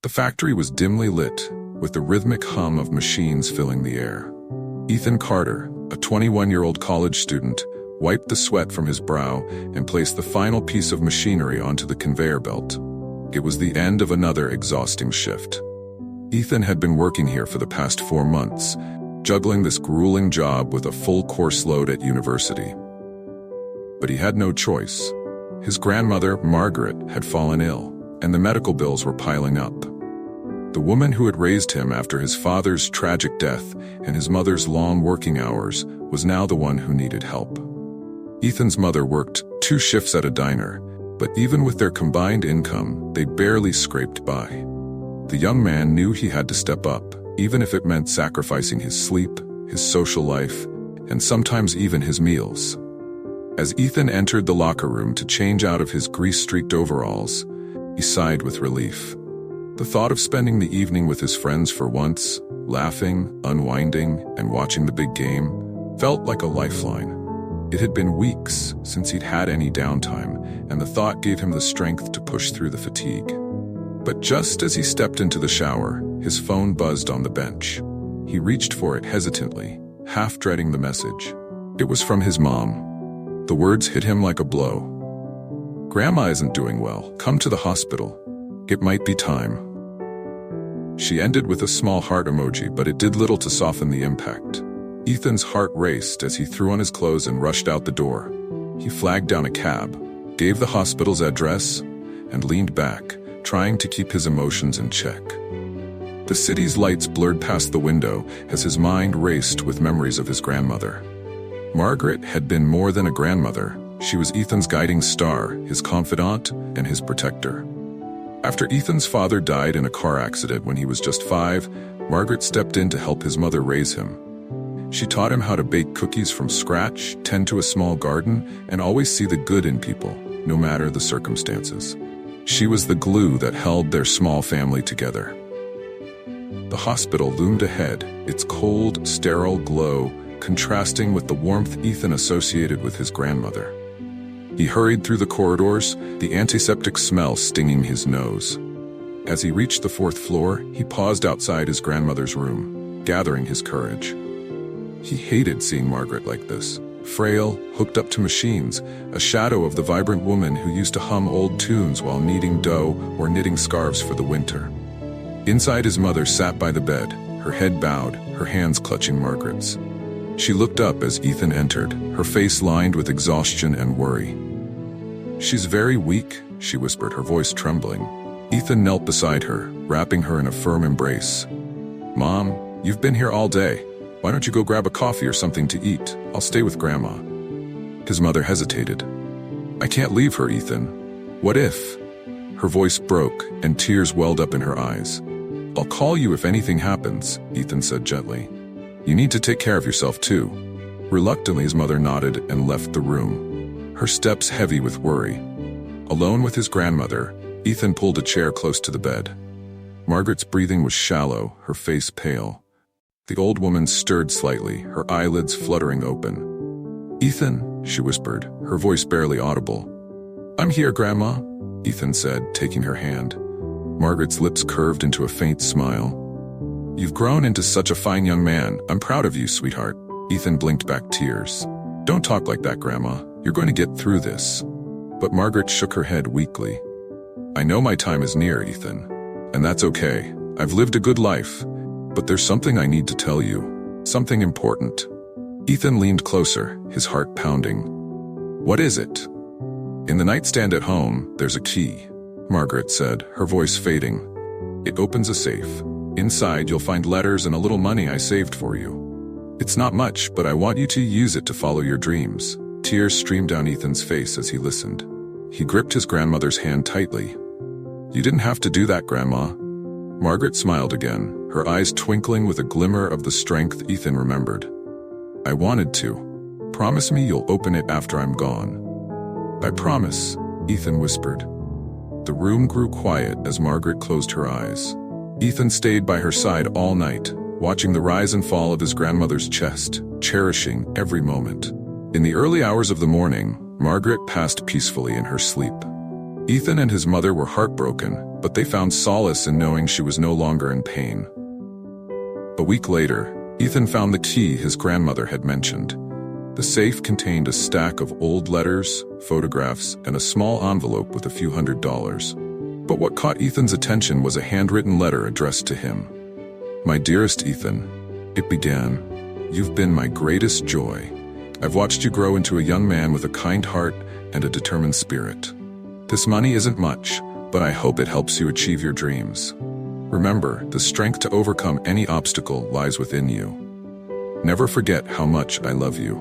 The factory was dimly lit, with the rhythmic hum of machines filling the air. Ethan Carter, a 21-year-old college student, wiped the sweat from his brow and placed the final piece of machinery onto the conveyor belt. It was the end of another exhausting shift. Ethan had been working here for the past 4 months, juggling this grueling job with a full course load at university. But he had no choice. His grandmother, Margaret, had fallen ill, and the medical bills were piling up. The woman who had raised him after his father's tragic death and his mother's long working hours was now the one who needed help. Ethan's mother worked 2 shifts at a diner, but even with their combined income, they barely scraped by. The young man knew he had to step up, even if it meant sacrificing his sleep, his social life, and sometimes even his meals. As Ethan entered the locker room to change out of his grease-streaked overalls, he sighed with relief. The thought of spending the evening with his friends for once, laughing, unwinding, and watching the big game, felt like a lifeline. It had been weeks since he'd had any downtime, and the thought gave him the strength to push through the fatigue. But just as he stepped into the shower, his phone buzzed on the bench. He reached for it hesitantly, half dreading the message. It was from his mom. The words hit him like a blow. "Grandma isn't doing well. Come to the hospital. It might be time." She ended with a small heart emoji, but it did little to soften the impact. Ethan's heart raced as he threw on his clothes and rushed out the door. He flagged down a cab, gave the hospital's address, and leaned back, trying to keep his emotions in check. The city's lights blurred past the window as his mind raced with memories of his grandmother. Margaret had been more than a grandmother. She was Ethan's guiding star, his confidant, and his protector. After Ethan's father died in a car accident when he was just 5, Margaret stepped in to help his mother raise him. She taught him how to bake cookies from scratch, tend to a small garden, and always see the good in people, no matter the circumstances. She was the glue that held their small family together. The hospital loomed ahead, its cold, sterile glow contrasting with the warmth Ethan associated with his grandmother. He hurried through the corridors, the antiseptic smell stinging his nose. As he reached the 4th floor, he paused outside his grandmother's room, gathering his courage. He hated seeing Margaret like this, frail, hooked up to machines, a shadow of the vibrant woman who used to hum old tunes while kneading dough or knitting scarves for the winter. Inside, his mother sat by the bed, her head bowed, her hands clutching Margaret's. She looked up as Ethan entered, her face lined with exhaustion and worry. "She's very weak," she whispered, her voice trembling. Ethan knelt beside her, wrapping her in a firm embrace. "Mom, you've been here all day. Why don't you go grab a coffee or something to eat? I'll stay with Grandma." His mother hesitated. "I can't leave her, Ethan. What if?" Her voice broke, and tears welled up in her eyes. "I'll call you if anything happens," Ethan said gently. "You need to take care of yourself too." Reluctantly, his mother nodded and left the room, her steps heavy with worry. Alone with his grandmother, Ethan pulled a chair close to the bed. Margaret's breathing was shallow, her face pale. The old woman stirred slightly, her eyelids fluttering open. "Ethan," she whispered, her voice barely audible. "I'm here, Grandma," Ethan said, taking her hand. Margaret's lips curved into a faint smile. "You've grown into such a fine young man. I'm proud of you, sweetheart." Ethan blinked back tears. "Don't talk like that, Grandma. You're going to get through this." But Margaret shook her head weakly. "I know my time is near, Ethan. And that's okay. I've lived a good life. But there's something I need to tell you. Something important." Ethan leaned closer, his heart pounding. "What is it?" "In the nightstand at home, there's a key," Margaret said, her voice fading. "It opens a safe. Inside, you'll find letters and a little money I saved for you. It's not much, but I want you to use it to follow your dreams." Tears streamed down Ethan's face as he listened. He gripped his grandmother's hand tightly. "You didn't have to do that, Grandma." Margaret smiled again, her eyes twinkling with a glimmer of the strength Ethan remembered. "I wanted to. Promise me you'll open it after I'm gone." "I promise," Ethan whispered. The room grew quiet as Margaret closed her eyes. Ethan stayed by her side all night, watching the rise and fall of his grandmother's chest, cherishing every moment. In the early hours of the morning, Margaret passed peacefully in her sleep. Ethan and his mother were heartbroken, but they found solace in knowing she was no longer in pain. A week later, Ethan found the key his grandmother had mentioned. The safe contained a stack of old letters, photographs, and a small envelope with a few $100s. But what caught Ethan's attention was a handwritten letter addressed to him. "My dearest Ethan," it began, "you've been my greatest joy. I've watched you grow into a young man with a kind heart and a determined spirit. This money isn't much, but I hope it helps you achieve your dreams. Remember, the strength to overcome any obstacle lies within you. Never forget how much I love you."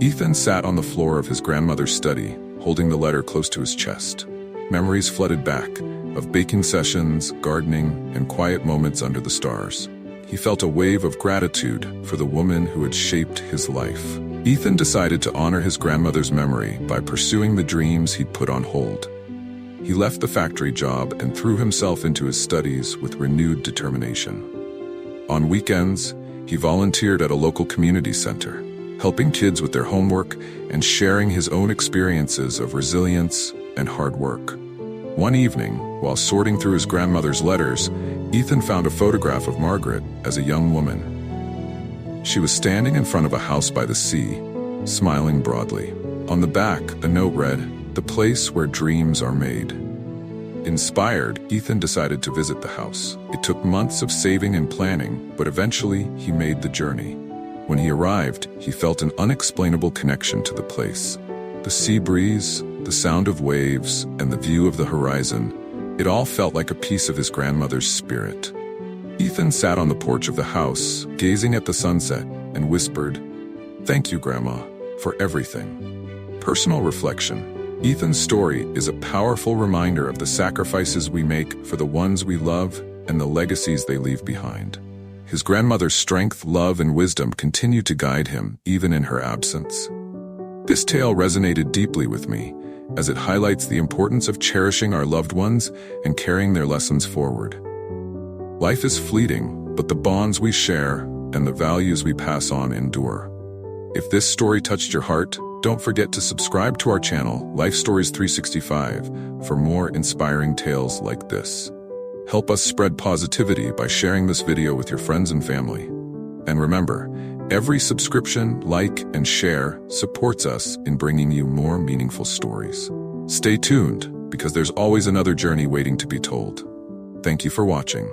Ethan sat on the floor of his grandmother's study, holding the letter close to his chest. Memories flooded back, of baking sessions, gardening, and quiet moments under the stars. He felt a wave of gratitude for the woman who had shaped his life. Ethan decided to honor his grandmother's memory by pursuing the dreams he'd put on hold. He left the factory job and threw himself into his studies with renewed determination. On weekends, he volunteered at a local community center, helping kids with their homework and sharing his own experiences of resilience and hard work. One evening, while sorting through his grandmother's letters, Ethan found a photograph of Margaret as a young woman. She was standing in front of a house by the sea, smiling broadly. On the back, a note read, "The place where dreams are made." Inspired, Ethan decided to visit the house. It took months of saving and planning, but eventually he made the journey. When he arrived, he felt an unexplainable connection to the place. The sea breeze, the sound of waves, and the view of the horizon, it all felt like a piece of his grandmother's spirit. Ethan sat on the porch of the house, gazing at the sunset, and whispered, "Thank you, Grandma, for everything." Personal reflection. Ethan's story is a powerful reminder of the sacrifices we make for the ones we love and the legacies they leave behind. His grandmother's strength, love, and wisdom continue to guide him, even in her absence. This tale resonated deeply with me, as it highlights the importance of cherishing our loved ones and carrying their lessons forward. Life is fleeting, but the bonds we share and the values we pass on endure. If this story touched your heart, don't forget to subscribe to our channel, Life Stories 365, for more inspiring tales like this. Help us spread positivity by sharing this video with your friends and family. And remember, every subscription, like, and share supports us in bringing you more meaningful stories. Stay tuned, because there's always another journey waiting to be told. Thank you for watching.